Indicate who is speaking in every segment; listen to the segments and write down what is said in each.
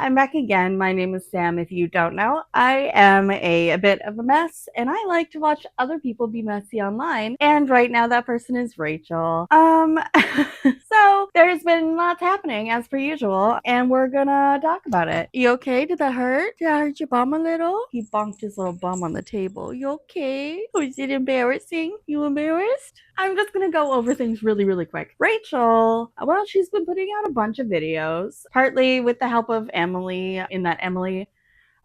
Speaker 1: I'm back again. My name is Sam. If you don't know, I am a bit of a mess and I like to watch other people be messy online. And right now that person is Rachel. So there's been lots happening as per usual and we're gonna talk about it. You okay? Did that hurt? Did I hurt your bum a little? He bonked his little bum on the table. You okay? Or is it embarrassing? You embarrassed? I'm just gonna go over things really quick. Rachel, well, she's been putting out a bunch of videos, partly with the help of Emily, in that Emily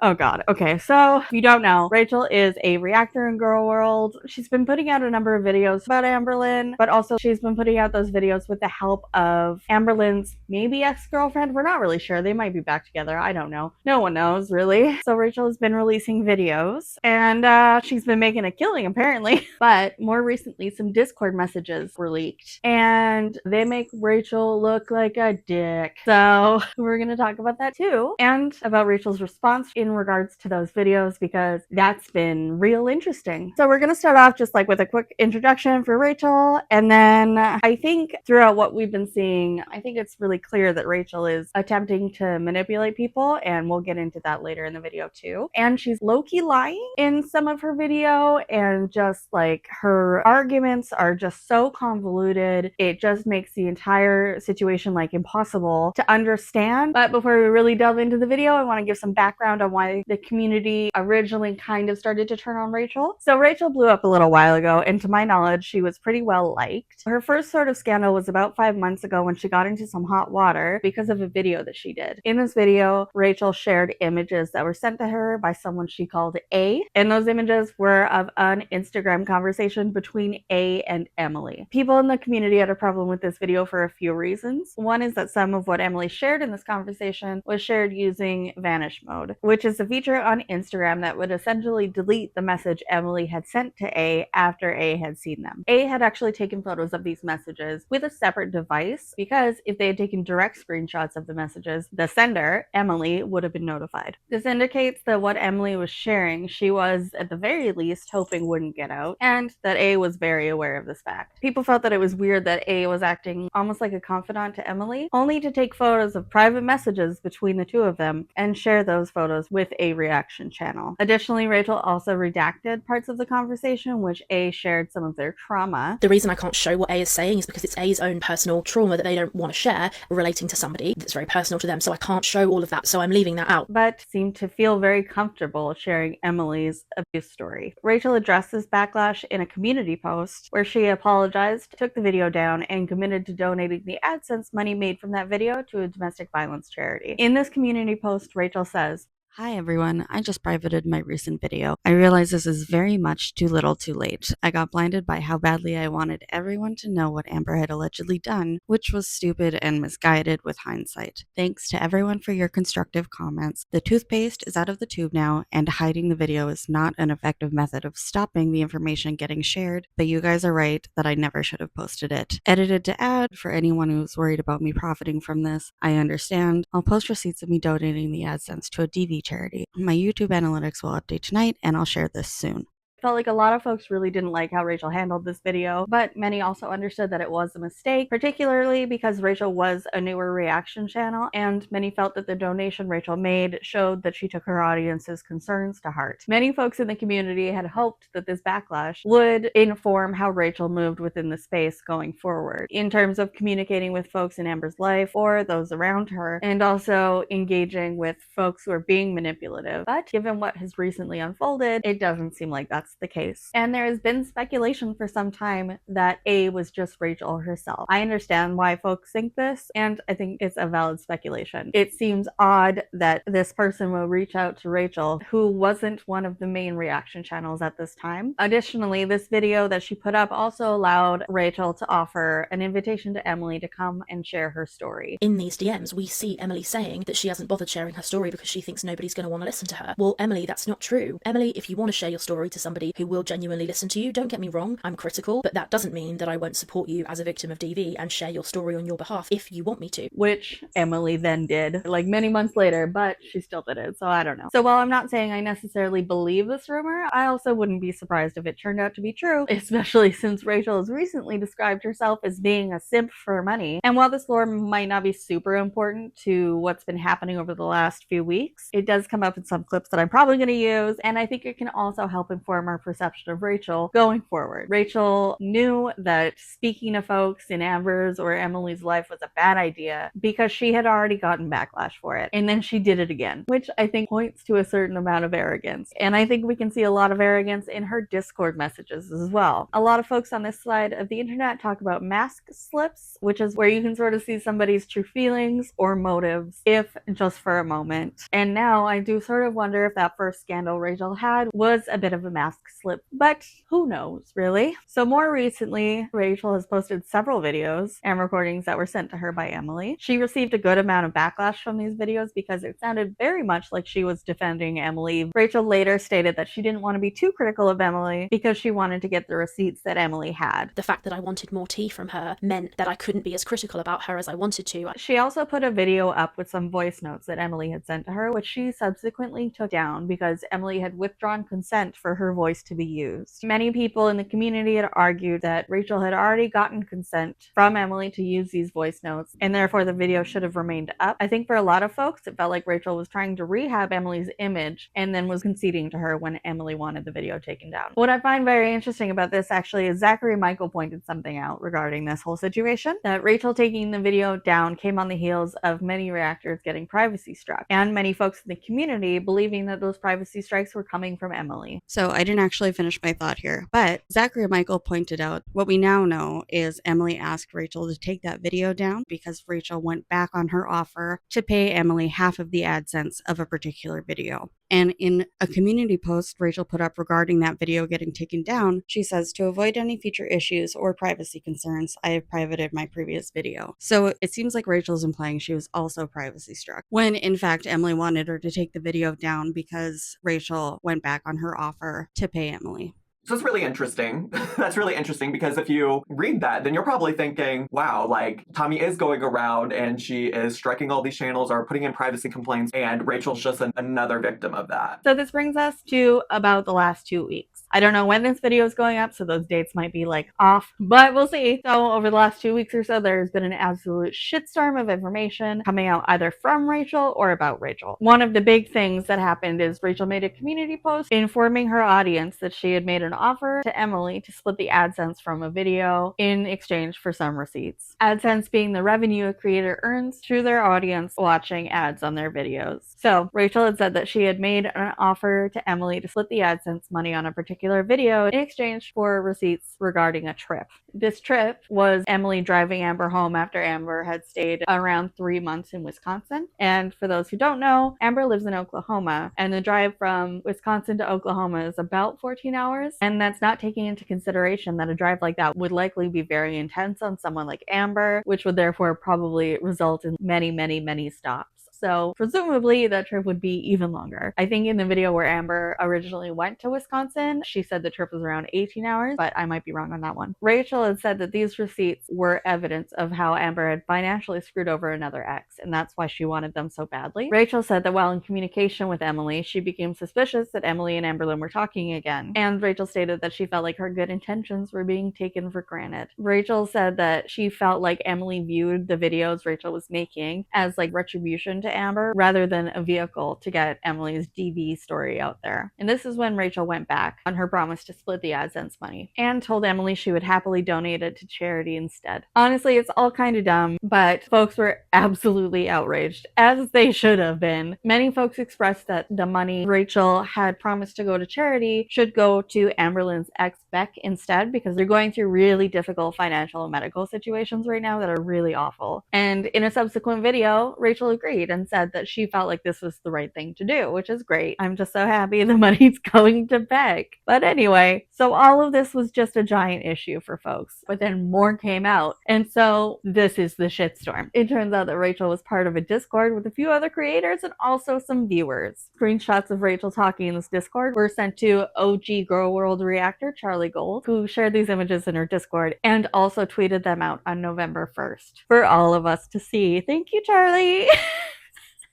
Speaker 1: Oh god. Okay, so if you don't know, Rachel is a reactor in Girl World. She's been putting out a number of videos about Amberlynn, but also she's been putting out those videos with the help of Amberlynn's maybe ex-girlfriend. We're not really sure. They might be back together. I don't know. No one knows, really. So Rachel has been releasing videos, and she's been making a killing, apparently. But more recently, some Discord messages were leaked, and they make Rachel look like a dick. So we're gonna talk about that too, and about Rachel's response in regards to those videos, because that's been real interesting. So we're going to start off just like with a quick introduction for Rachel, and then I think throughout what we've been seeing, I think it's really clear that Rachel is attempting to manipulate people, and we'll get into that later in the video too. And she's low-key lying in some of her video, and just like her arguments are just so convoluted, it just makes the entire situation like impossible to understand. But before we really delve into the video, I want to give some background on why the community originally kind of started to turn on Rachel. So Rachel blew up a little while ago, and to my knowledge, she was pretty well liked. Her first sort of scandal was about 5 months ago when she got into some hot water because of a video that she did. In this video, Rachel shared images that were sent to her by someone she called A, and those images were of an Instagram conversation between A and Emily. People in the community had a problem with this video for a few reasons. One is that some of what Emily shared in this conversation was shared using vanish mode, which is a feature on Instagram that would essentially delete the message Emily had sent to A after A had seen them. A had actually taken photos of these messages with a separate device, because if they had taken direct screenshots of the messages, the sender, Emily, would have been notified. This indicates that what Emily was sharing, she was at the very least hoping wouldn't get out, and that A was very aware of this fact. People felt that it was weird that A was acting almost like a confidant to Emily, only to take photos of private messages between the two of them and share those photos with a reaction channel. Additionally, Rachel also redacted parts of the conversation which A shared some of their trauma.
Speaker 2: The reason I can't show what A is saying is because it's A's own personal trauma that they don't want to share relating to somebody that's very personal to them, so I can't show all of that, so I'm leaving that out.
Speaker 1: But seemed to feel very comfortable sharing Emily's abuse story. Rachel addressed this backlash in a community post where she apologized, took the video down, and committed to donating the AdSense money made from that video to a domestic violence charity. In this community post, Rachel says, "Hi everyone, I just privated my recent video. I realize this is very much too little too late. I got blinded by how badly I wanted everyone to know what Amber had allegedly done, which was stupid and misguided with hindsight. Thanks to everyone for your constructive comments. The toothpaste is out of the tube now, and hiding the video is not an effective method of stopping the information getting shared, but you guys are right that I never should have posted it. Edited to add, for anyone who's worried about me profiting from this, I understand. I'll post receipts of me donating the AdSense to a DV charity. My YouTube analytics will update tonight, and I'll share this soon." Felt like a lot of folks really didn't like how Rachel handled this video, but many also understood that it was a mistake, particularly because Rachel was a newer reaction channel, and many felt that the donation Rachel made showed that she took her audience's concerns to heart. Many folks in the community had hoped that this backlash would inform how Rachel moved within the space going forward, in terms of communicating with folks in Amber's life or those around her, and also engaging with folks who are being manipulative. But given what has recently unfolded, it doesn't seem like that's the case. And there has been speculation for some time that A was just Rachel herself. I understand why folks think this, and I think it's a valid speculation. It seems odd that this person will reach out to Rachel, who wasn't one of the main reaction channels at this time. Additionally, this video that she put up also allowed Rachel to offer an invitation to Emily to come and share her story.
Speaker 2: In these DMs, we see Emily saying that she hasn't bothered sharing her story because she thinks nobody's going to want to listen to her. Well, Emily, that's not true. Emily, if you want to share your story to somebody somebody who will genuinely listen to you. Don't get me wrong, I'm critical, but that doesn't mean that I won't support you as a victim of DV and share your story on your behalf if you want me to.
Speaker 1: Which Emily then did, like many months later, but she still did it, so I don't know. So while I'm not saying I necessarily believe this rumor, I also wouldn't be surprised if it turned out to be true, especially since Rachel has recently described herself as being a simp for money. And while this lore might not be super important to what's been happening over the last few weeks, it does come up in some clips that I'm probably going to use, and I think it can also help inform our perception of Rachel going forward. Rachel knew that speaking to folks in Amber's or Emily's life was a bad idea because she had already gotten backlash for it, and then she did it again, which I think points to a certain amount of arrogance. And I think we can see a lot of arrogance in her Discord messages as well. A lot of folks on this side of the internet talk about mask slips, which is where you can sort of see somebody's true feelings or motives, if just for a moment. And now I do sort of wonder if that first scandal Rachel had was a bit of a mask slip, but who knows, really? So more recently, Rachel has posted several videos and recordings that were sent to her by Emily. She received a good amount of backlash from these videos because it sounded very much like she was defending Emily. Rachel later stated that she didn't want to be too critical of Emily because she wanted to get the receipts that Emily had.
Speaker 2: The fact that I wanted more tea from her meant that I couldn't be as critical about her as I wanted to.
Speaker 1: She also put a video up with some voice notes that Emily had sent to her, which she subsequently took down because Emily had withdrawn consent for her voice to be used. Many people in the community had argued that Rachel had already gotten consent from Emily to use these voice notes, and therefore the video should have remained up. I think for a lot of folks, it felt like Rachel was trying to rehab Emily's image and then was conceding to her when Emily wanted the video taken down. What I find very interesting about this actually is Zachary Michael pointed something out regarding this whole situation, that Rachel taking the video down came on the heels of many reactors getting privacy struck, and many folks in the community believing that those privacy strikes were coming from Emily. So I didn't actually finish my thought here, but Zachary Michael pointed out what we now know is Emily asked Rachel to take that video down because Rachel went back on her offer to pay Emily half of the AdSense of a particular video. And in a community post Rachel put up regarding that video getting taken down, she says, "To avoid any future issues or privacy concerns, I have privated my previous video." So it seems like Rachel's implying she was also privacy struck, when in fact Emily wanted her to take the video down because Rachel went back on her offer to pay Emily.
Speaker 3: So it's really interesting. That's really interesting because if you read that, then you're probably thinking, wow, like Tommy is going around and she is striking all these channels or putting in privacy complaints, and Rachel's just another victim of that.
Speaker 1: So this brings us to about the last 2 weeks. I don't know when this video is going up, so those dates might be like off, but we'll see. So over the last 2 weeks or so, there's been an absolute shitstorm of information coming out either from Rachel or about Rachel. One of the big things that happened is Rachel made a community post informing her audience that she had made an offer to Emily to split the AdSense from a video in exchange for some receipts. AdSense being the revenue a creator earns through their audience watching ads on their videos. So Rachel had said that she had made an offer to Emily to split the AdSense money on a particular video in exchange for receipts regarding a trip. This trip was Emily driving Amber home after Amber had stayed around 3 months in Wisconsin. And for those who don't know, Amber lives in Oklahoma, and the drive from Wisconsin to Oklahoma is about 14 hours. And that's not taking into consideration that a drive like that would likely be very intense on someone like Amber, which would therefore probably result in many stops. So presumably that trip would be even longer. I think in the video where Amber originally went to Wisconsin, she said the trip was around 18 hours, but I might be wrong on that one. Rachel had said that these receipts were evidence of how Amber had financially screwed over another ex, and that's why she wanted them so badly. Rachel said that while in communication with Emily, she became suspicious that Emily and Amberlynn were talking again, and Rachel stated that she felt like her good intentions were being taken for granted. Rachel said that she felt like Emily viewed the videos Rachel was making as like retribution to Amber rather than a vehicle to get Emily's DV story out there. And this is when Rachel went back on her promise to split the AdSense money and told Emily she would happily donate it to charity instead. Honestly, it's all kind of dumb, but folks were absolutely outraged, as they should have been. Many folks expressed that the money Rachel had promised to go to charity should go to Amberlynn's ex Beck instead, because they're going through really difficult financial and medical situations right now that are really awful. And in a subsequent video, Rachel agreed and then said that she felt like this was the right thing to do, which is great. I'm just so happy the money's going to Beck. But anyway, so all of this was just a giant issue for folks. But then more came out. And so this is the shitstorm. It turns out that Rachel was part of a Discord with a few other creators and also some viewers. Screenshots of Rachel talking in this Discord were sent to OG Girl World reactor Charlie Gold, who shared these images in her Discord and also tweeted them out on November 1st for all of us to see. Thank you, Charlie.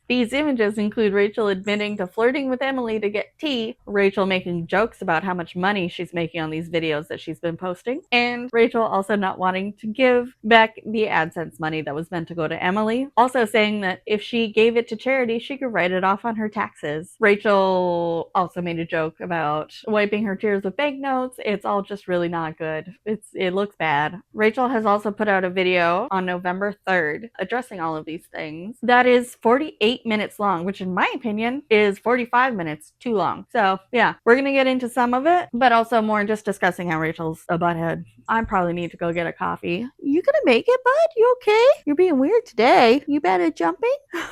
Speaker 1: These images include Rachel admitting to flirting with Emily to get tea, Rachel making jokes about how much money she's making on these videos that she's been posting, and Rachel also not wanting to give Beck the AdSense money that was meant to go to Emily, also saying that if she gave it to charity, she could write it off on her taxes. Rachel also made a joke about wiping her tears with banknotes. It's all just really not good. It looks bad. Rachel has also put out a video on November 3rd addressing all of these things that is 48 minutes long, which in my opinion is 45 minutes too long. So yeah, we're gonna get into some of it, but also more just discussing how Rachel's a butthead. I probably need to go get a coffee. You gonna make it, bud? You okay? You're being weird today. You bad at jumping? I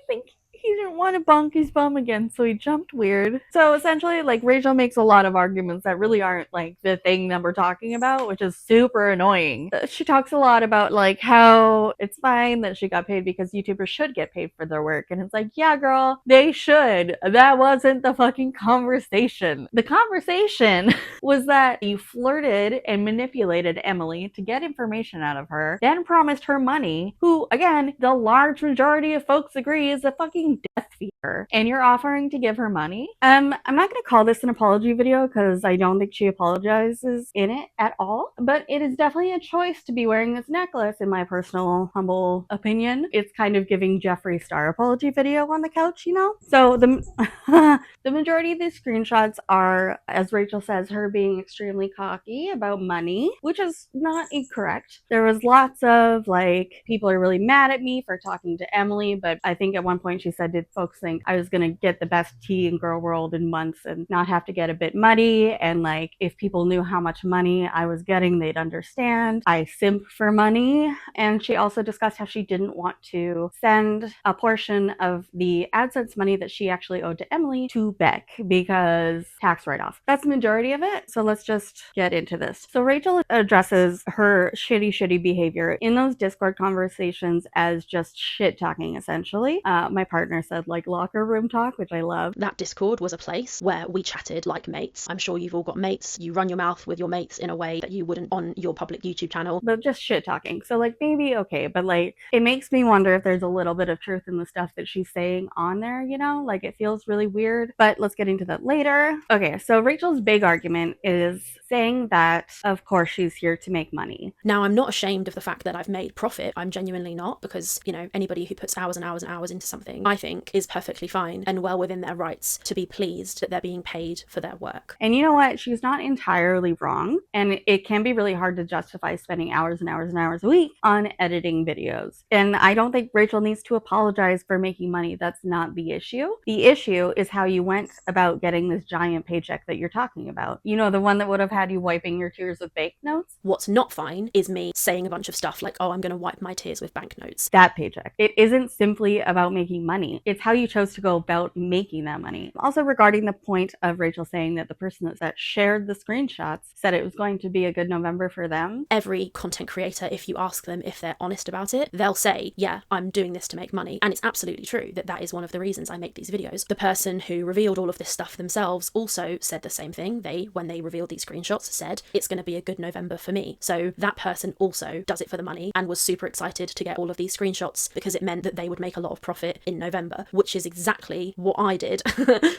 Speaker 1: think he didn't want to bonk his bum again, so he jumped weird. So essentially, like, Rachel makes a lot of arguments that really aren't, like, the thing that we're talking about, which is super annoying. She talks a lot about, like, how it's fine that she got paid because YouTubers should get paid for their work. And it's like, yeah, girl, they should. That wasn't the fucking conversation. The conversation was that you flirted and manipulated Emily to get information out of her, then promised her money, who, again, the large majority of folks agree is a fucking death feeder, and you're offering to give her money. I'm not going to call this an apology video because I don't think she apologizes in it at all, but it is definitely a choice to be wearing this necklace, in my personal, humble opinion. It's kind of giving Jeffree Star apology video on the couch, you know? So the majority of these screenshots are, as Rachel says, her being extremely cocky about money, which is not incorrect. There was lots of, like, people are really mad at me for talking to Emily, but I think at one point she said, did folks think I was gonna get the best tea in Girl World in months and not have to get a bit muddy? And, like, if people knew how much money I was getting, they'd understand. I simp for money. And she also discussed how she didn't want to send a portion of the AdSense money that she actually owed to Emily to Beck because tax write-off. That's the majority of it. So let's just get into this. So Rachel addresses her shitty behavior in those Discord conversations as just shit talking, essentially. My partner said, like, locker room talk, which I love.
Speaker 2: That Discord was a place where we chatted like mates. I'm sure you've all got mates. You run your mouth with your mates in a way that you wouldn't on your public YouTube channel.
Speaker 1: But just shit talking. So, like, maybe okay, but, like, it makes me wonder if there's a little bit of truth in the stuff that she's saying on there, you know? Like, it feels really weird, but let's get into that later. Okay, so Rachel's big argument is saying that, of course, she's here to make money.
Speaker 2: Now, I'm not ashamed of the fact that I've made profit. I'm genuinely not, because, you know, anybody who puts hours and hours and hours into something, I think, is perfectly fine and well within their rights to be pleased that they're being paid for their work.
Speaker 1: And you know what? She's not entirely wrong. And it can be really hard to justify spending hours and hours and hours a week on editing videos. And I don't think Rachel needs to apologize for making money. That's not the issue. The issue is how you went about getting this giant paycheck that you're talking about. You know, the one that would have had you wiping your tears with banknotes?
Speaker 2: What's not fine is me saying a bunch of stuff like, oh, I'm going to wipe my tears with banknotes.
Speaker 1: That paycheck. It isn't simply about making money. It's how you chose to go about making that money. Also, regarding the point of Rachel saying that the person that shared the screenshots said it was going to be a good November for them.
Speaker 2: Every content creator, if you ask them if they're honest about it, they'll say, yeah, I'm doing this to make money. And it's absolutely true that is one of the reasons I make these videos. The person who revealed all of this stuff themselves also said the same thing. When they revealed these screenshots, said it's going to be a good November for me. So that person also does it for the money and was super excited to get all of these screenshots because it meant that they would make a lot of profit in November, which is exactly what I did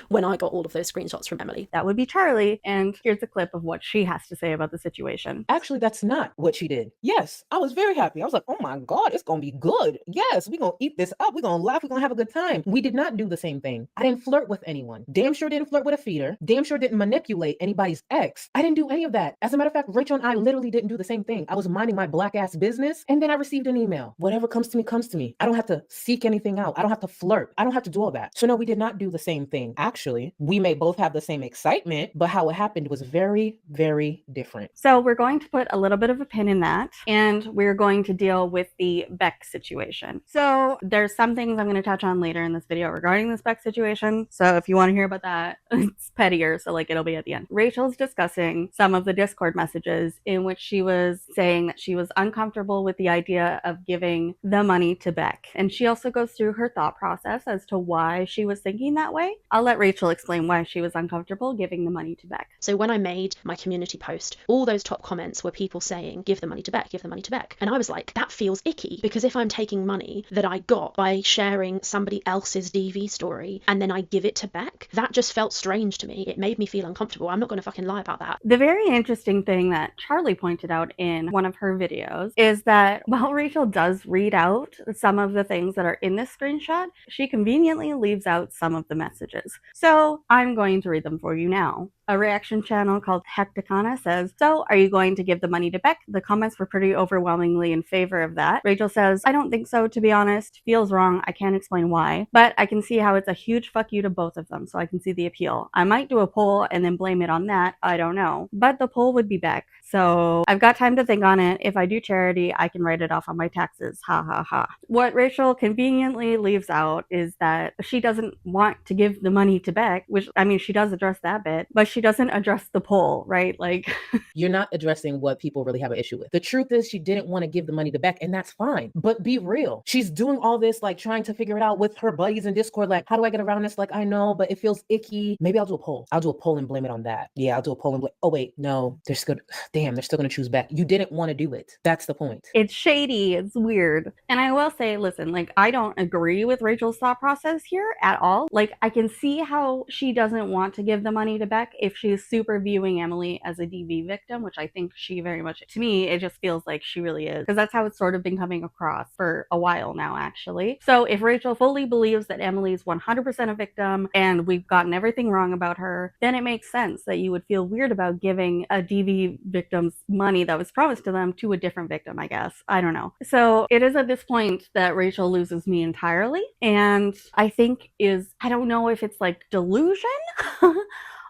Speaker 2: when I got all of those screenshots from Emily.
Speaker 1: That would be Charlie, and here's a clip of what she has to say about the situation.
Speaker 4: Actually, that's not what she did. Yes, I was very happy. I was like, oh my God, it's gonna be good. Yes, we're gonna eat this up. We're gonna laugh. We're gonna have a good time. We did not do the same thing. I didn't flirt with anyone. Damn sure didn't flirt with a feeder. Damn sure didn't manipulate anybody's ex. I didn't do any of that. As a matter of fact, Rachel and I literally didn't do the same thing. I was minding my black ass business, and then I received an email. Whatever comes to me, comes to me. I don't have to seek anything out. I don't have to flirt. flirt. I don't have to do all that. So no, we did not do the same thing. Actually, we may both have the same excitement, but how it happened was very, very different.
Speaker 1: So we're going to put a little bit of a pin in that, and we're going to deal with the Beck situation. So there's some things I'm going to touch on later in this video regarding this Beck situation. So if you want to hear about that, it's pettier, so like it'll be at the end. Rachel's discussing some of the Discord messages in which she was saying that she was uncomfortable with the idea of giving the money to Beck. And she also goes through her thought process as to why she was thinking that way. I'll let Rachel explain why she was uncomfortable giving the money to Beck.
Speaker 2: So when I made my community post, all those top comments were people saying, give the money to Beck, give the money to Beck. And I was like, that feels icky, because if I'm taking money that I got by sharing somebody else's DV story and then I give it to Beck, that just felt strange to me. It made me feel uncomfortable. I'm not going to fucking lie about that.
Speaker 1: The very interesting thing that Charlie pointed out in one of her videos is that while Rachel does read out some of the things that are in this screenshot, she conveniently leaves out some of the messages. So I'm going to read them for you now. A reaction channel called Hecticana says, so are you going to give the money to Beck? The comments were pretty overwhelmingly in favor of that. Rachel says, I don't think so, to be honest. Feels wrong. I can't explain why. But I can see how it's a huge fuck you to both of them, so I can see the appeal. I might do a poll and then blame it on that. I don't know. But the poll would be Beck. So I've got time to think on it. If I do charity, I can write it off on my taxes. Ha ha ha. What Rachel conveniently leaves out is that she doesn't want to give the money to Beck, which, I mean, she does address that bit, but she doesn't address the poll, right? Like,
Speaker 4: you're not addressing what people really have an issue with. The truth is she didn't want to give the money to Beck, and that's fine. But be real. She's doing all this, like trying to figure it out with her buddies in Discord. Like, how do I get around this? Like, I know, but it feels icky. Maybe I'll do a poll. I'll do a poll and blame it on that. Yeah, I'll do a poll and blame. Oh wait, no, they're still going to choose Beck. You didn't want to do it. That's the point.
Speaker 1: It's shady. It's weird. And I will say, listen, like, I don't agree with Rachel's thought process here at all. Like, I can see how she doesn't want to give the money to Beck if she's super viewing Emily as a DV victim, which I think she very much, to me, it just feels like she really is. Because that's how it's sort of been coming across for a while now, actually. So if Rachel fully believes that Emily's 100% a victim and we've gotten everything wrong about her, then it makes sense that you would feel weird about giving a DV victim's money that was promised to them to a different victim, I guess. I don't know. So it is at this point that Rachel loses me entirely. And I think I don't know if it's like delusion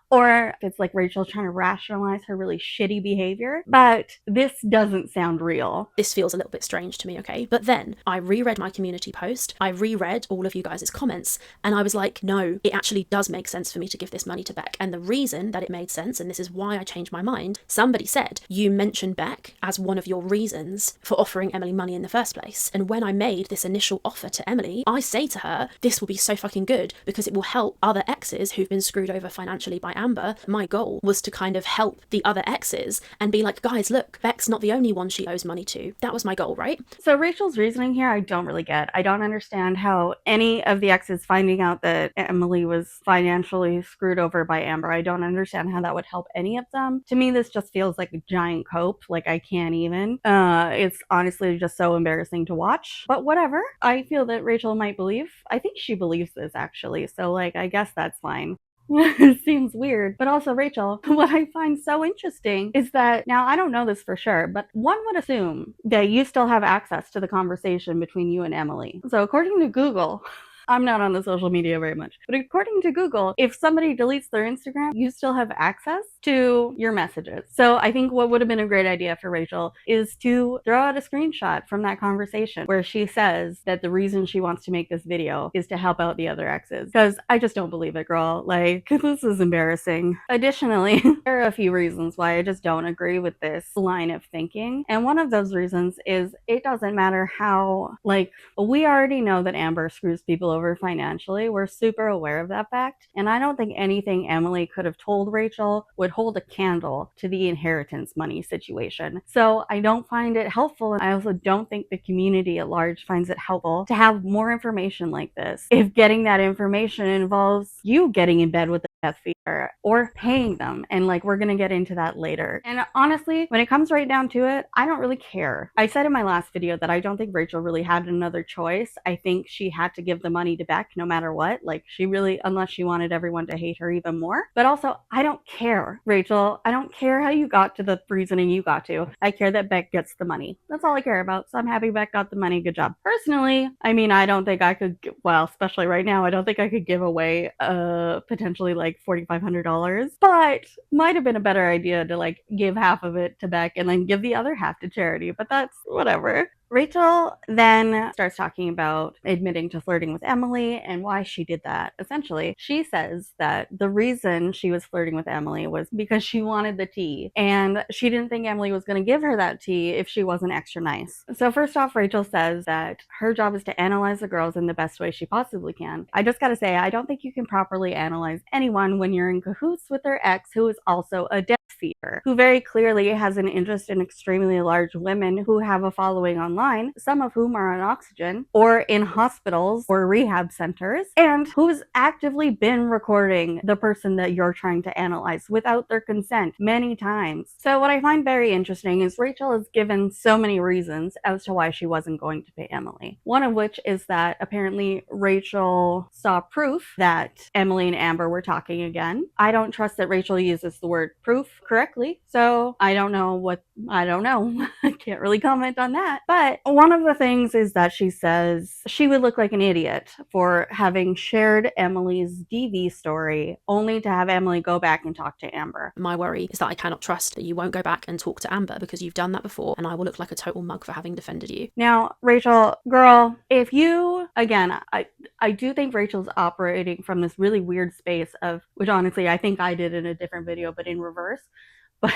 Speaker 1: or if it's like Rachel trying to rationalize her really shitty behavior, but this doesn't sound real.
Speaker 2: This feels a little bit strange to me, okay? But then I reread my community post, I reread all of you guys' comments, and I was like, no, it actually does make sense for me to give this money to Beck. And the reason that it made sense, and this is why I changed my mind, somebody said, you mentioned Beck as one of your reasons for offering Emily money in the first place. And when I made this initial offer to Emily, I say to her, this will be so fucking good because it will help other exes who've been screwed over financially by Amber. My goal was to kind of help the other exes and be like, guys, look, Beck's not the only one she owes money to. That was my goal, right?
Speaker 1: So Rachel's reasoning here, I don't really get. I don't understand how any of the exes finding out that Emily was financially screwed over by Amber, I don't understand how that would help any of them. To me, this just feels like a giant cope. Like, I can't even. It's honestly just so embarrassing to watch. But whatever. I feel that Rachel might believe. I think she believes this, actually. So, like, I guess that's fine. It seems weird. But also, Rachel, what I find so interesting is that, now I don't know this for sure, but one would assume that you still have access to the conversation between you and Emily. So according to Google, I'm not on the social media very much, but according to Google, if somebody deletes their Instagram, you still have access to your messages. So I think what would have been a great idea for Rachel is to throw out a screenshot from that conversation where she says that the reason she wants to make this video is to help out the other exes. Because I just don't believe it, girl. Like, this is embarrassing. Additionally, there are a few reasons why I just don't agree with this line of thinking. And one of those reasons is it doesn't matter how, like, we already know that Amber screws people over financially. We're super aware of that fact. And I don't think anything Emily could have told Rachel would hold a candle to the inheritance money situation. So I don't find it helpful. And I also don't think the community at large finds it helpful to have more information like this if getting that information involves you getting in bed with death feeder or paying them. And like, we're going to get into that later. And honestly, when it comes right down to it, I don't really care. I said in my last video that I don't think Rachel really had another choice. I think she had to give the money to Beck no matter what. Like, she really, unless she wanted everyone to hate her even more. But also, I don't care, Rachel. I don't care how you got to the reasoning you got to. I care that Beck gets the money. That's all I care about. So I'm happy Beck got the money. Good job. Personally, I mean, I don't think I could, well, especially right now, I don't think I could give away potentially like $4,500, but might have been a better idea to like give half of it to Beck and then give the other half to charity, but that's whatever. Rachel then starts talking about admitting to flirting with Emily and why she did that. Essentially, she says that the reason she was flirting with Emily was because she wanted the tea, and she didn't think Emily was going to give her that tea if she wasn't extra nice. So first off, Rachel says that her job is to analyze the girls in the best way she possibly can. I just gotta say, I don't think you can properly analyze anyone when you're in cahoots with their ex, who is also a death feeder, who very clearly has an interest in extremely large women who have a following online, some of whom are on oxygen or in hospitals or rehab centers, and who's actively been recording the person that you're trying to analyze without their consent many times. So what I find very interesting is Rachel has given so many reasons as to why she wasn't going to pay Emily. One of which is that apparently Rachel saw proof that Emily and Amber were talking again. I don't trust that Rachel uses the word proof correctly, so I don't know. I can't really comment on that. But one of the things is that she says she would look like an idiot for having shared Emily's DV story only to have Emily go back and talk to Amber.
Speaker 2: My worry is that I cannot trust that you won't go back and talk to Amber because you've done that before, and I will look like a total mug for having defended you.
Speaker 1: Now, Rachel, girl, if you, again, I do think Rachel's operating from this really weird space of, which honestly I think I did in a different video, but in reverse. But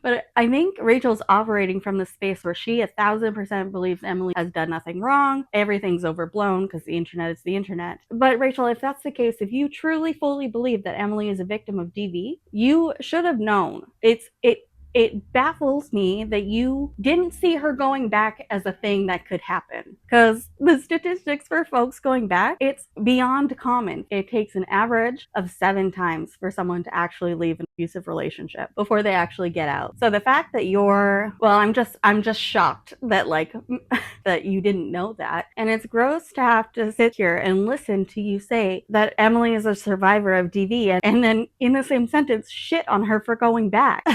Speaker 1: but I think Rachel's operating from the space where she 1,000% believes Emily has done nothing wrong. Everything's overblown because the internet is the internet. But Rachel, if that's the case, if you truly fully believe that Emily is a victim of DV, you should have known. It baffles me that you didn't see her going back as a thing that could happen. Because the statistics for folks going back, it's beyond common. It takes an average of 7 times for someone to actually leave an abusive relationship before they actually get out. So the fact that I'm just shocked that that you didn't know that. And it's gross to have to sit here and listen to you say that Emily is a survivor of DV and then in the same sentence shit on her for going back.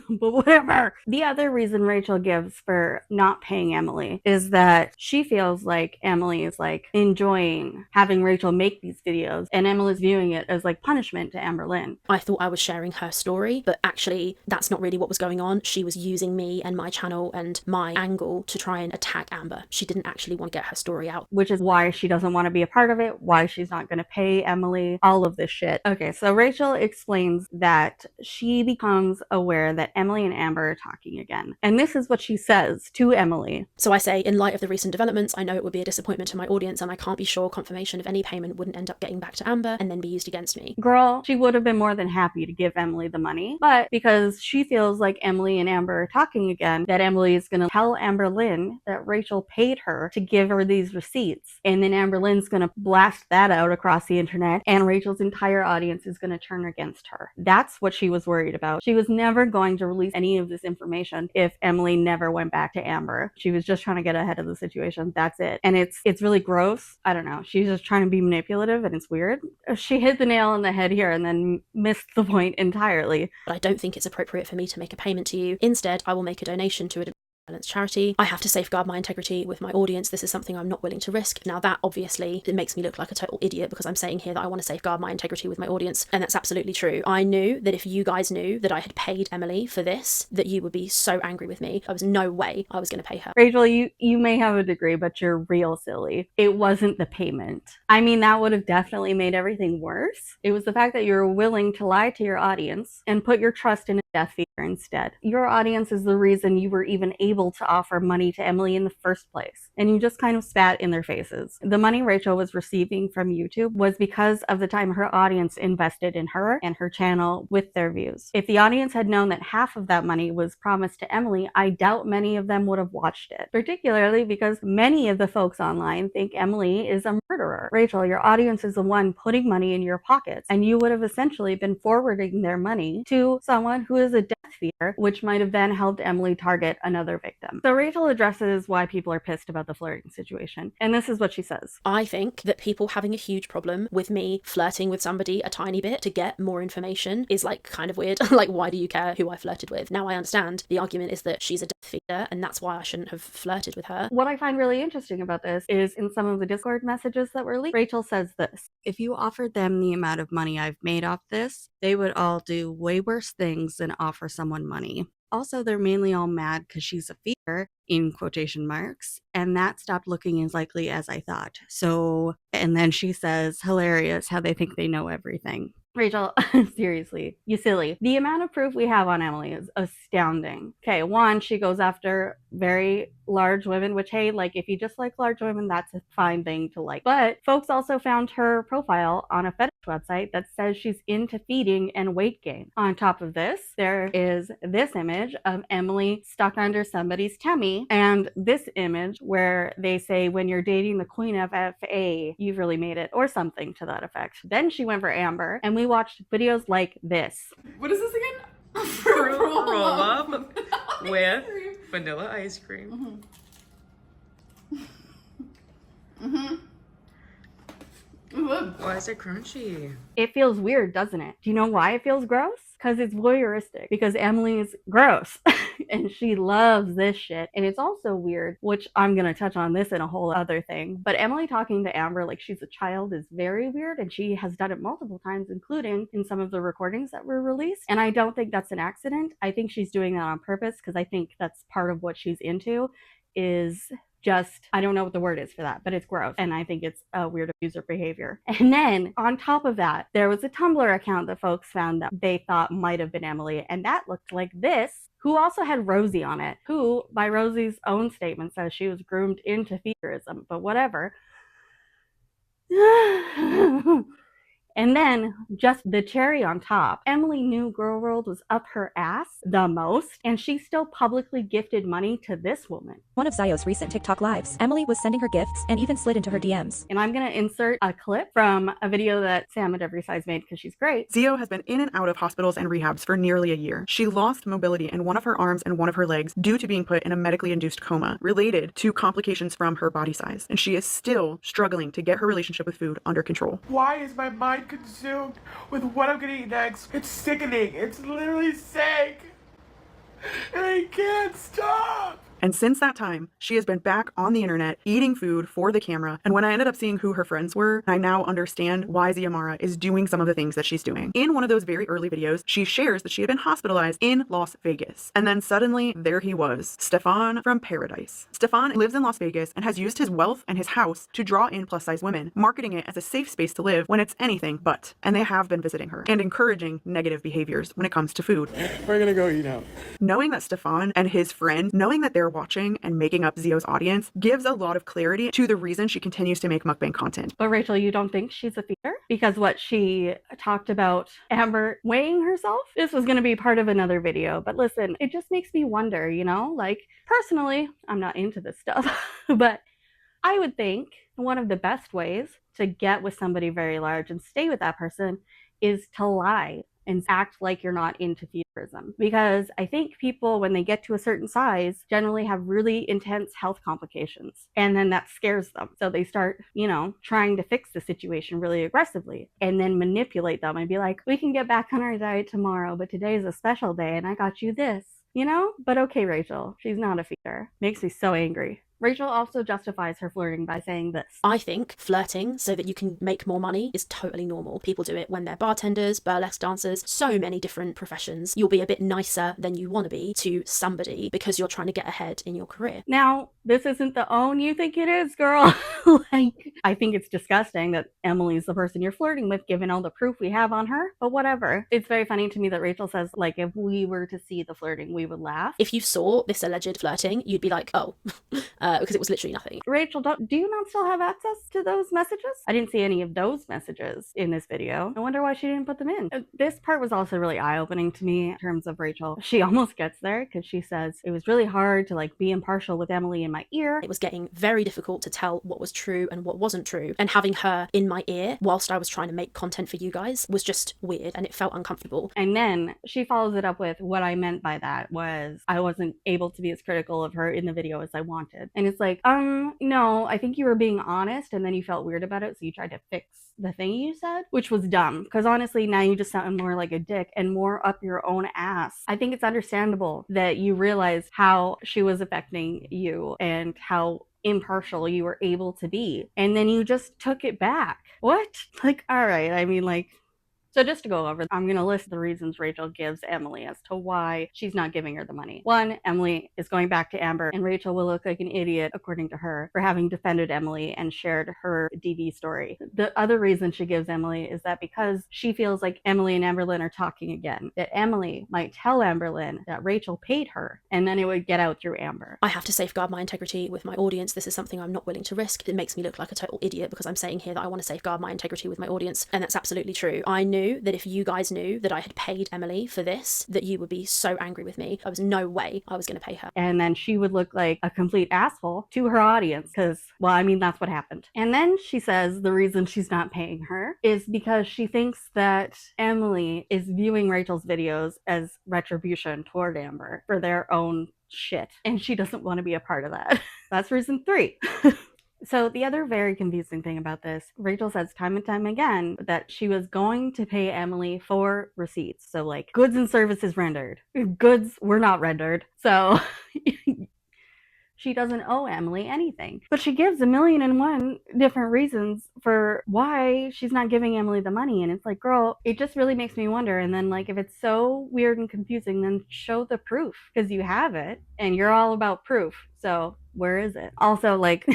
Speaker 1: But whatever. The other reason Rachel gives for not paying Emily is that she feels like Emily is like enjoying having Rachel make these videos, and Emily's viewing it as like punishment to Amber Lynn.
Speaker 2: I thought I was sharing her story, but actually that's not really what was going on. She was using me and my channel and my angle to try and attack Amber. She didn't actually want to get her story out.
Speaker 1: Which is why she doesn't want to be a part of it, why she's not going to pay Emily, all of this shit. Okay, so Rachel explains that she becomes aware that Emily and Amber are talking again. And this is what she says to Emily.
Speaker 2: So I say, in light of the recent developments, I know it would be a disappointment to my audience and I can't be sure confirmation of any payment wouldn't end up getting back to Amber and then be used against me.
Speaker 1: Girl, she would have been more than happy to give Emily the money, but because she feels like Emily and Amber are talking again, that Emily is going to tell Amber Lynn that Rachel paid her to give her these receipts, and then Amber Lynn's going to blast that out across the internet, and Rachel's entire audience is going to turn against her. That's what she was worried about. She was never going to release any of this information if Emily never went back to Amber. She was just trying to get ahead of the situation. That's it. And it's really gross. I don't know. She's just trying to be manipulative and it's weird. She hit the nail on the head here and then missed the point entirely.
Speaker 2: But I don't think it's appropriate for me to make a payment to you. Instead, I will make a donation to a charity. I have to safeguard my integrity with my audience. This is something I'm not willing to risk. Now that obviously it makes me look like a total idiot because I'm saying here that I want to safeguard my integrity with my audience, and that's absolutely true. I knew that if you guys knew that I had paid Emily for this, that you would be so angry with me. There was no way I was going to pay her.
Speaker 1: Rachel, you may have a degree, but you're real silly. It wasn't the payment. I mean, that would have definitely made everything worse. It was the fact that you're willing to lie to your audience and put your trust in a death feeder instead. Your audience is the reason you were even able able to offer money to Emily in the first place? And you just kind of spat in their faces. The money Rachel was receiving from YouTube was because of the time her audience invested in her and her channel with their views. If the audience had known that half of that money was promised to Emily, I doubt many of them would have watched it, particularly because many of the folks online think Emily is a murderer. Rachel, your audience is the one putting money in your pockets, and you would have essentially been forwarding their money to someone who is a death feeder, which might have then helped Emily target another victim. So Rachel addresses why people are pissed about the flirting situation, and this is what she says.
Speaker 2: I think that people having a huge problem with me flirting with somebody a tiny bit to get more information is like kind of weird. Like, why do you care who I flirted with? Now I understand the argument is that she's a death feeder and that's why I shouldn't have flirted with her.
Speaker 1: What I find really interesting about this is in some of the Discord messages that were leaked, Rachel says this: if you offered them the amount of money I've made off this, they would all do way worse things than offer someone money. Also, they're mainly all mad because she's a feeder, in quotation marks, and that stopped looking as likely as I thought. So, and then she says, hilarious how they think they know everything. Rachel, seriously, you silly. The amount of proof we have on Emily is astounding. Okay, one, she goes after very large women, which, hey, like, if you just like large women, that's a fine thing to like. But folks also found her profile on a fetish website that says she's into feeding and weight gain. On top of this, there is this image of Emily stuck under somebody's tummy, and this image where they say, when you're dating the queen of FA, you've really made it, or something to that effect. Then she went for Amber, and we watched videos like this.
Speaker 5: What is this again?
Speaker 6: Fruit roll up with vanilla ice cream. Why is it crunchy?
Speaker 1: It feels weird, doesn't it? Do you know why it feels gross? Because it's voyeuristic. Because Emily's gross. And she loves this shit. And it's also weird, which I'm going to touch on this in a whole other thing. But Emily talking to Amber like she's a child is very weird. And she has done it multiple times, including in some of the recordings that were released. And I don't think that's an accident. I think she's doing that on purpose because I think that's part of what she's into is just, I don't know what the word is for that, but it's gross. And I think it's a weird abuser behavior. And then on top of that, there was a Tumblr account that folks found that they thought might have been Emily. And that looked like this, who also had Rosie on it, who by Rosie's own statement says she was groomed into feederism, but whatever. And then, just the cherry on top, Emily knew Girl World was up her ass the most, and she still publicly gifted money to this woman.
Speaker 7: One of Zio's recent TikTok lives, Emily was sending her gifts and even slid into her DMs.
Speaker 1: And I'm going to insert a clip from a video that Sam at Every Size made because she's great.
Speaker 8: Zio has been in and out of hospitals and rehabs for nearly a year. She lost mobility in one of her arms and one of her legs due to being put in a medically induced coma related to complications from her body size. And she is still struggling to get her relationship with food under control.
Speaker 9: Why is my mind consumed with what I'm gonna eat next? It's sickening. It's literally sick. And I can't stop.
Speaker 8: And since that time, she has been back on the internet eating food for the camera. And when I ended up seeing who her friends were, I now understand why Ziamara is doing some of the things that she's doing. In one of those very early videos, she shares that she had been hospitalized in Las Vegas. And then suddenly, there he was, Stefan from Paradise. Stefan lives in Las Vegas and has used his wealth and his house to draw in plus-size women, marketing it as a safe space to live when it's anything but. And they have been visiting her and encouraging negative behaviors when it comes to food.
Speaker 9: We're gonna go eat out.
Speaker 8: Knowing that Stefan and his friend, knowing that they're watching and making up Zio's audience gives a lot of clarity to the reason she continues to make mukbang content.
Speaker 1: But Rachel, you don't think she's a feeder? Because what she talked about Amber weighing herself, this was going to be part of another video. But listen, it just makes me wonder, you know, like personally, I'm not into this stuff, but I would think one of the best ways to get with somebody very large and stay with that person is to lie and act like you're not into feederism. Because I think people, when they get to a certain size, generally have really intense health complications. And then that scares them. So they start, you know, trying to fix the situation really aggressively and then manipulate them and be like, we can get back on our diet tomorrow, but today's a special day and I got you this, you know? But okay, Rachel, she's not a feeder. Makes me so angry. Rachel also justifies her flirting by saying this.
Speaker 2: I think flirting so that you can make more money is totally normal. People do it when they're bartenders, burlesque dancers, so many different professions. You'll be a bit nicer than you want to be to somebody because you're trying to get ahead in your career.
Speaker 1: Now, this isn't the own you think it is, girl. Like, I think it's disgusting that Emily's the person you're flirting with, given all the proof we have on her, but whatever. It's very funny to me that Rachel says, like, if we were to see the flirting, we would laugh.
Speaker 2: If you saw this alleged flirting, you'd be like, oh, because it was literally nothing.
Speaker 1: Rachel, do you not still have access to those messages? I didn't see any of those messages in this video. I wonder why she didn't put them in. This part was also really eye-opening to me in terms of Rachel. She almost gets there because she says, it was really hard to like be impartial with Emily in my ear.
Speaker 2: It was getting very difficult to tell what was true and what wasn't true. And having her in my ear whilst I was trying to make content for you guys was just weird and it felt uncomfortable.
Speaker 1: And then she follows it up with, what I meant by that was I wasn't able to be as critical of her in the video as I wanted. And it's like, no, I think you were being honest and then you felt weird about it, so you tried to fix the thing you said, which was dumb. Because honestly, now you just sound more like a dick and more up your own ass. I think it's understandable that you realize how she was affecting you and how impartial you were able to be. And then you just took it back. What? Like, all right. I mean, like, so just to go over, I'm going to list the reasons Rachel gives Emily as to why she's not giving her the money. One, Emily is going back to Amber, and Rachel will look like an idiot, according to her, for having defended Emily and shared her DV story. The other reason she gives Emily is that because she feels like Emily and Amberlynn are talking again, that Emily might tell Amberlynn that Rachel paid her, and then it would get out through Amber.
Speaker 2: I have to safeguard my integrity with my audience. This is something I'm not willing to risk. It makes me look like a total idiot because I'm saying here that I want to safeguard my integrity with my audience, and that's absolutely true. I knew that if you guys knew that I had paid Emily for this, that you would be so angry with me. There was no way I was going to pay her.
Speaker 1: And then she would look like a complete asshole to her audience because, well, I mean, that's what happened. And then she says the reason she's not paying her is because she thinks that Emily is viewing Rachel's videos as retribution toward Amber for their own shit. And she doesn't want to be a part of that. That's reason 3. So the other very confusing thing about this, Rachel says time and time again that she was going to pay Emily for receipts. So like goods and services rendered. Goods were not rendered. So she doesn't owe Emily anything. But she gives 1,000,001 different reasons for why she's not giving Emily the money. And it's like, girl, it just really makes me wonder. And then like, if it's so weird and confusing, then show the proof because you have it and you're all about proof. So where is it? Also, like,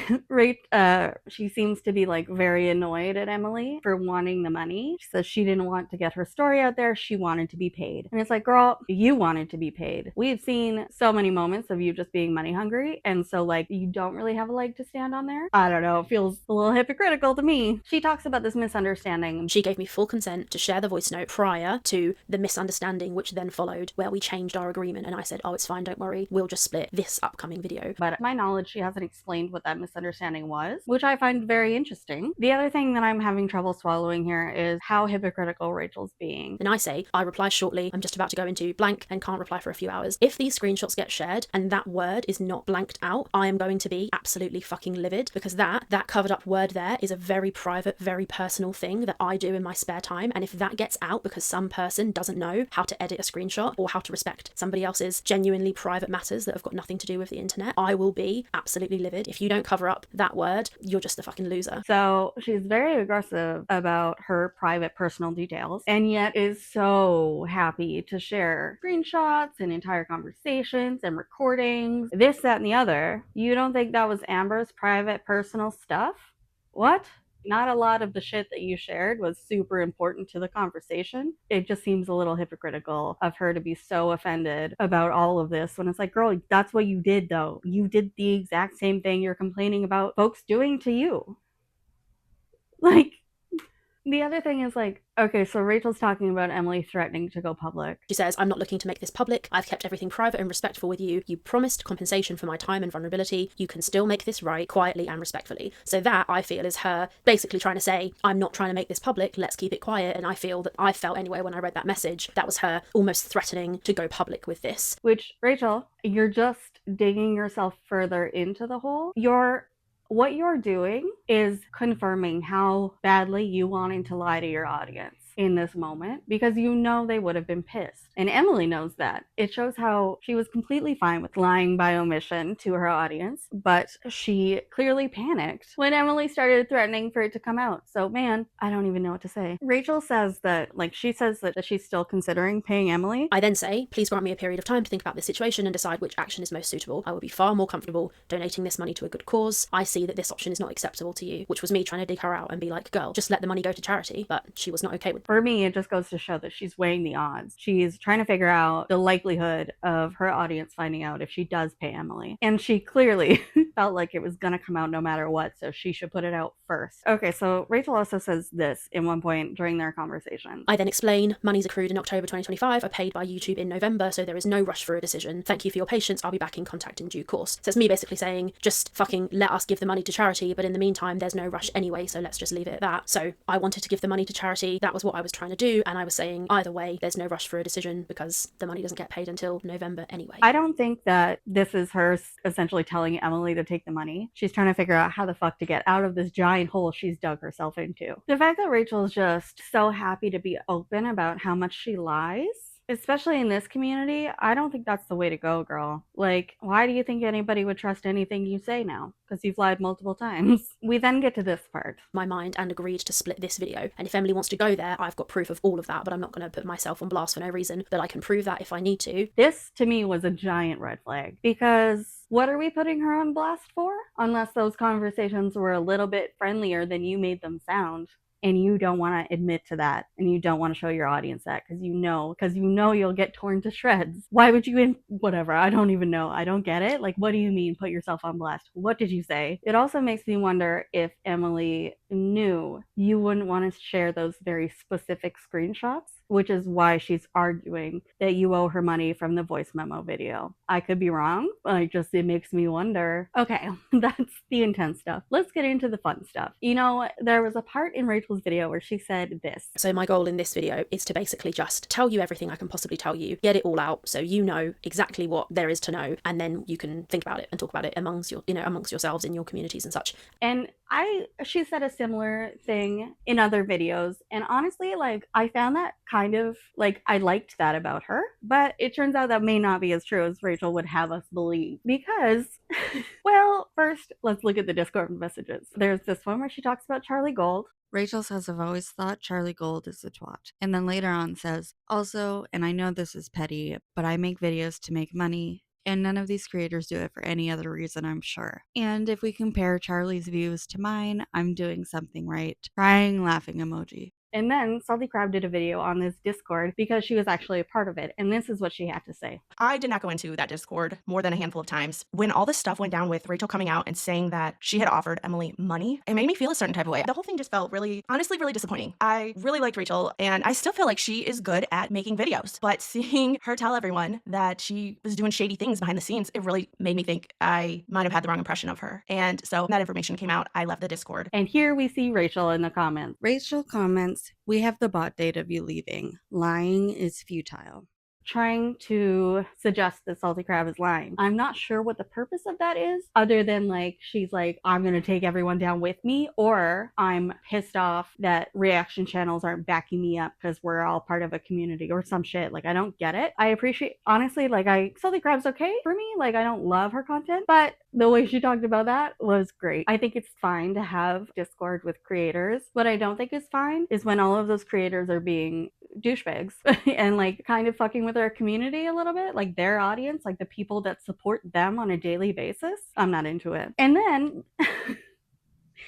Speaker 1: she seems to be like very annoyed at Emily for wanting the money. She says she didn't want to get her story out there. She wanted to be paid. And it's like, girl, you wanted to be paid. We've seen so many moments of you just being money hungry. And so like, you don't really have a leg to stand on there. I don't know. It feels a little hypocritical to me. She talks about this misunderstanding.
Speaker 2: She gave me full consent to share the voice note prior to the misunderstanding, which then followed, where we changed our agreement. And I said, oh, it's fine. Don't worry. We'll just split this upcoming video.
Speaker 1: But to my knowledge, she hasn't explained what that misunderstanding was, which I find very interesting. The other thing that I'm having trouble swallowing here is how hypocritical Rachel's being.
Speaker 2: And I say, I reply shortly, I'm just about to go into blank and can't reply for a few hours. If these screenshots get shared and that word is not blanked out, I am going to be absolutely fucking livid because that covered up word there is a very private, very personal thing that I do in my spare time. And if that gets out because some person doesn't know how to edit a screenshot or how to respect somebody else's genuinely private matters that have got nothing to do with the internet, I will be absolutely livid. If you don't cover up that word, you're just a fucking loser.
Speaker 1: So she's very aggressive about her private personal details and yet is so happy to share screenshots and entire conversations and recordings, this, that, and the other. You don't think that was Amber's private personal stuff? What? Not a lot of the shit that you shared was super important to the conversation. It just seems a little hypocritical of her to be so offended about all of this when it's like, girl, that's what you did though. You did the exact same thing you're complaining about folks doing to you. Like, the other thing is like, okay, so Rachel's talking about Emily threatening to go public.
Speaker 2: She says, I'm not looking to make this public. I've kept everything private and respectful with you. You promised compensation for my time and vulnerability. You can still make this right quietly and respectfully. So that, I feel, is her basically trying to say, I'm not trying to make this public. Let's keep it quiet. And I felt anyway when I read that message, that was her almost threatening to go public with this.
Speaker 1: Which, Rachel, you're just digging yourself further into the hole. What you're doing is confirming how badly you wanting to lie to your audience. in this moment because you know they would have been pissed. And Emily knows that. It shows how she was completely fine with lying by omission to her audience, but she clearly panicked when Emily started threatening for it to come out. So, man, I don't even know what to say. Rachel says that, like, she says that she's still considering paying Emily.
Speaker 2: I then say, please grant me a period of time to think about this situation and decide which action is most suitable. I will be far more comfortable donating this money to a good cause. I see that this option is not acceptable to you, which was me trying to dig her out and be like, girl, just let the money go to charity, but she was not okay with it.
Speaker 1: For me, it just goes to show that she's weighing the odds. She's trying to figure out the likelihood of her audience finding out if she does pay Emily. And she clearly felt like it was gonna come out no matter what, so she should put it out first. Okay, so Rachel also says this in one point during their conversation.
Speaker 2: I then explain, monies accrued in October 2025 are paid by YouTube in November, so there is no rush for a decision. Thank you for your patience. I'll be back in contact in due course. So it's me basically saying, just fucking let us give the money to charity, but in the meantime, there's no rush anyway, so let's just leave it at that. So I wanted to give the money to charity. That was what I was trying to do, and I was saying, either way, there's no rush for a decision because the money doesn't get paid until November anyway.
Speaker 1: I don't think that this is her essentially telling Emily to take the money. She's trying to figure out how the fuck to get out of this giant hole she's dug herself into. The fact that Rachel's just so happy to be open about how much she lies, especially in this community, I don't think that's the way to go, girl. Like, why do you think anybody would trust anything you say now? Because you've lied multiple times. We then get to this part.
Speaker 2: My mind and agreed to split this video. And if Emily wants to go there, I've got proof of all of that, but I'm not going to put myself on blast for no reason. But I can prove that if I need to.
Speaker 1: This, to me, was a giant red flag. Because what are we putting her on blast for? Unless those conversations were a little bit friendlier than you made them sound. And you don't want to admit to that, and you don't want to show your audience that because you know you'll get torn to shreds. Why would you whatever, I don't even know. I don't get it. Like, what do you mean put yourself on blast? What did you say? It also makes me wonder if Emily knew you wouldn't want to share those very specific screenshots, which is why she's arguing that you owe her money from the voice memo video. I could be wrong. It makes me wonder. Okay, that's the intense stuff. Let's get into the fun stuff. You know, there was a part in Rachel's video where she said this.
Speaker 2: So my goal in this video is to basically just tell you everything I can possibly tell you, get it all out so you know exactly what there is to know, and then you can think about it and talk about it amongst yourselves in your communities and such.
Speaker 1: And she said a similar thing in other videos, and honestly, like, I found that kind of, like, I liked that about her, but it turns out that may not be as true as Rachel would have us believe, because well, first, let's look at the Discord messages. There's this one where she talks about Charlie Gold. Rachel says, I've always thought Charlie Gold is a twat. And then later on says, also, and I know this is petty, but I make videos to make money, and none of these creators do it for any other reason, I'm sure. And if we compare Charlie's views to mine, I'm doing something right. Crying, laughing emoji. And then Salty Crab did a video on this Discord because she was actually a part of it. And this is what she had to say.
Speaker 10: I did not go into that Discord more than a handful of times. When all this stuff went down with Rachel coming out and saying that she had offered Emily money, it made me feel a certain type of way. The whole thing just felt honestly really disappointing. I really liked Rachel, and I still feel like she is good at making videos. But seeing her tell everyone that she was doing shady things behind the scenes, it really made me think I might have had the wrong impression of her. And so when that information came out, I left the Discord.
Speaker 1: And here we see Rachel in the comments. Rachel comments, we have the bot date of you leaving. Lying is futile. Trying to suggest that Salty Crab is lying. I'm not sure what the purpose of that is, other than like she's like, I'm gonna take everyone down with me, or I'm pissed off that reaction channels aren't backing me up because we're all part of a community or some shit. Like, I don't get it. I appreciate, honestly, like, Salty Crab's okay for me. Like, I don't love her content, but the way she talked about that was great. I think it's fine to have Discord with creators. What I don't think is fine is when all of those creators are being douchebags and like kind of fucking with our community a little bit, like their audience, like the people that support them on a daily basis. I'm not into it. And then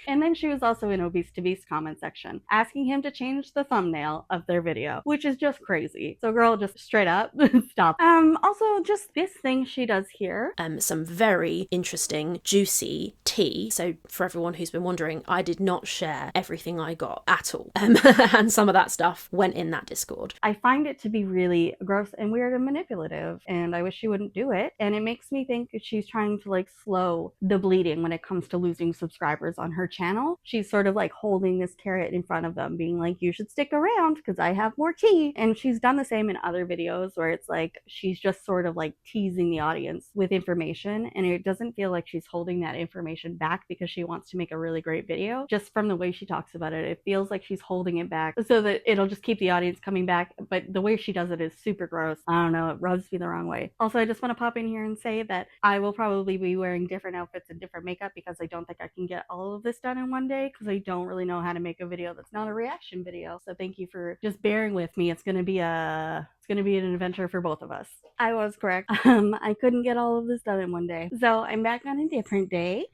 Speaker 1: And then she was also in Obese to Beast comment section asking him to change the thumbnail of their video, which is just crazy. So girl, just straight up stop. Also just this thing she does here.
Speaker 2: Some very interesting, juicy tea. So for everyone who's been wondering, I did not share everything I got at all. And some of that stuff went in that Discord.
Speaker 1: I find it to be really gross and weird and manipulative, and I wish she wouldn't do it. And it makes me think that she's trying to like slow the bleeding when it comes to losing subscribers on her channel, she's sort of like holding this carrot in front of them, being like, you should stick around because I have more tea. And she's done the same in other videos where it's like she's just sort of like teasing the audience with information, and it doesn't feel like she's holding that information back because she wants to make a really great video. Just from the way she talks about it, it feels like she's holding it back so that it'll just keep the audience coming back. But the way she does it is super gross. I don't know, it rubs me the wrong way. Also, I just want to pop in here and say that I will probably be wearing different outfits and different makeup because I don't think I can get all of this done in one day because I don't really know how to make a video that's not a reaction video. So thank you for just bearing with me. It's gonna be an adventure for both of us. I was correct. I couldn't get all of this done in one day. So I'm back on a different day.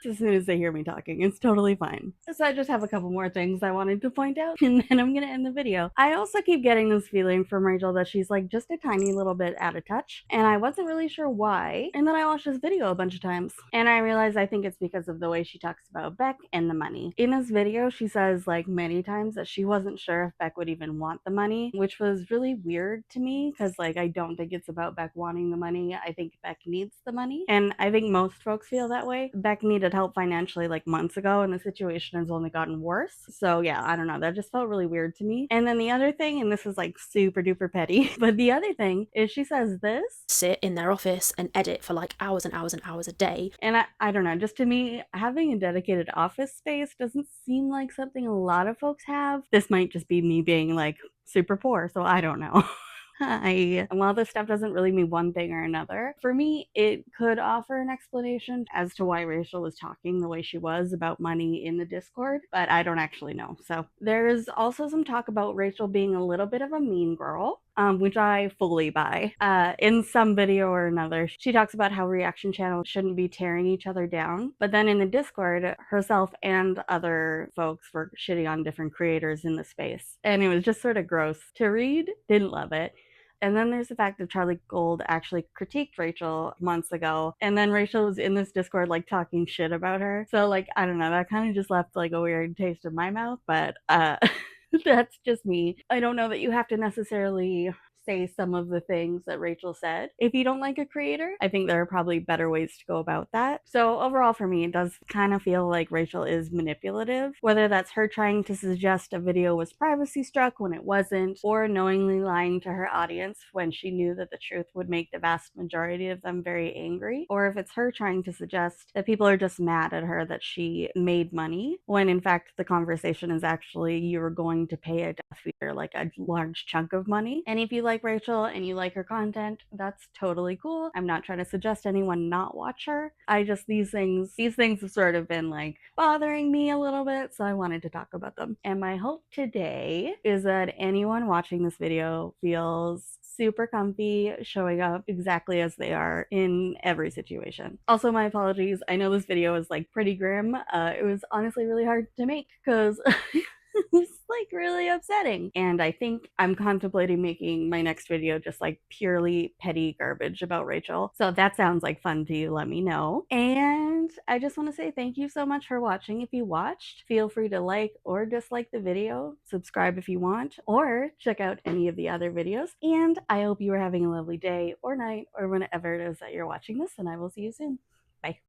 Speaker 1: As soon as they hear me talking, it's totally fine. So I just have a couple more things I wanted to point out, and then I'm gonna end the video. I also keep getting this feeling from Rachel that she's like just a tiny little bit out of touch, and I wasn't really sure why. And then I watched this video a bunch of times, and I realized I think it's because of the way she talks about Beck and the money. In this video, she says like many times that she wasn't sure if Beck would even want the money, which was really weird to me because like I don't think it's about Beck wanting the money. I think Beck needs the money, and I think most folks feel that way. Beck needed help financially like months ago, and the situation has only gotten worse. So yeah, I don't know, that just felt really weird to me. And then the other thing, and this is like super duper petty, but the other thing is she says this:
Speaker 2: sit in their office and edit for like hours and hours and hours a day.
Speaker 1: And I don't know, just to me, having a dedicated office space doesn't seem like something a lot of folks have. This might just be me being like super poor, so I don't know. And while this stuff doesn't really mean one thing or another, for me, it could offer an explanation as to why Rachel was talking the way she was about money in the Discord, but I don't actually know. So there's also some talk about Rachel being a little bit of a mean girl. Which I fully buy. In some video or another, she talks about how reaction channels shouldn't be tearing each other down. But then in the Discord, herself and other folks were shitting on different creators in the space. And it was just sort of gross to read. Didn't love it. And then there's the fact that Charlie Gold actually critiqued Rachel months ago. And then Rachel was in this Discord like talking shit about her. So like, I don't know, that kind of just left like a weird taste in my mouth. But that's just me. I don't know that you have to necessarily say some of the things that Rachel said. If you don't like a creator, I think there are probably better ways to go about that. So overall for me, it does kind of feel like Rachel is manipulative, whether that's her trying to suggest a video was privacy struck when it wasn't, or knowingly lying to her audience when she knew that the truth would make the vast majority of them very angry, or if it's her trying to suggest that people are just mad at her that she made money, when in fact the conversation is actually you were going to pay a death feeder like a large chunk of money. And if you like Rachel and you like her content, that's totally cool. I'm not trying to suggest anyone not watch her. I just, these things have sort of been like bothering me a little bit, so I wanted to talk about them. And my hope today is that anyone watching this video feels super comfy showing up exactly as they are in every situation. Also, my apologies. I know this video is like pretty grim. It was honestly really hard to make because it's like really upsetting. And I think I'm contemplating making my next video just like purely petty garbage about Rachel. So if that sounds like fun to you, let me know. And I just want to say thank you so much for watching. If you watched, feel free to like or dislike the video, subscribe if you want, or check out any of the other videos. And I hope you are having a lovely day or night or whenever it is that you're watching this, and I will see you soon.